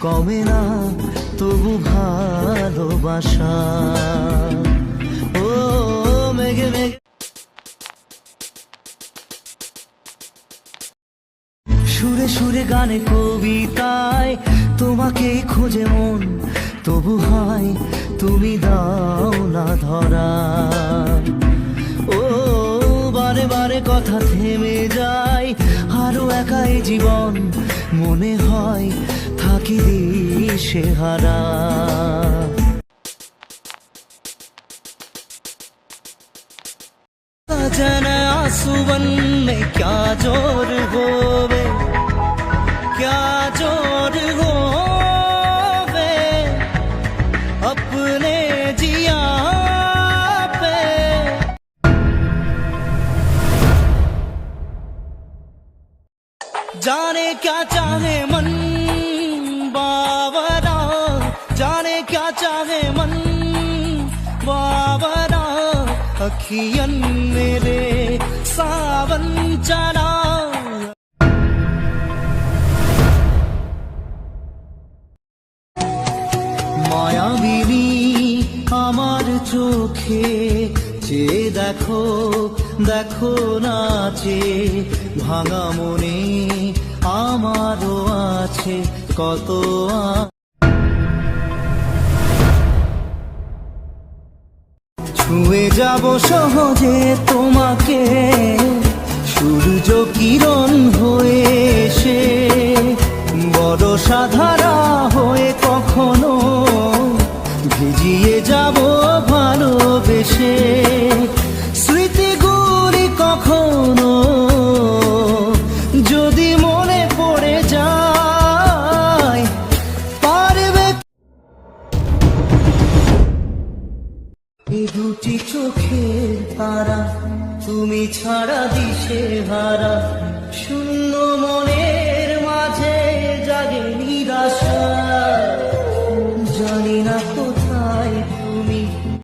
কমে না তবু ভালোবাসা। ও মেঘে মেঘে সুরে সুরে গানে কবিতায় তোমাকেই খোঁজে মন, তবু হয় তুমি দাও না ধরা। ও বারে বারে কথা থেমে যায়, আরো একাই জীবন মনে হয় থাকি দিশে হারা। जाने आंसू बन में क्या जोर होवे, क्या जोर होवे अपने जिया पे। जाने क्या चाहे मन बावरा, जाने क्या चाहे मन बावरा, अखियन मेरे सावन चला। মায়াবিনী আমার চোখে চেয়ে দেখো, দেখো নাচে ভাঙা মনে আমারও আছে কত। ছুঁয়ে যাব সহজে তোমাকে সূর্য কিরণ হয়ে এসে, বর্ষা ধারা হয়ে কখনো ভিজিয়ে যাব ভালোবেসে। স্মৃতিগুলি কখনো যদি মনে পড়ে যায়, পারবে এই দুটি চোখের তারা তুমি ছাড়া দিশে হারা। শূন্য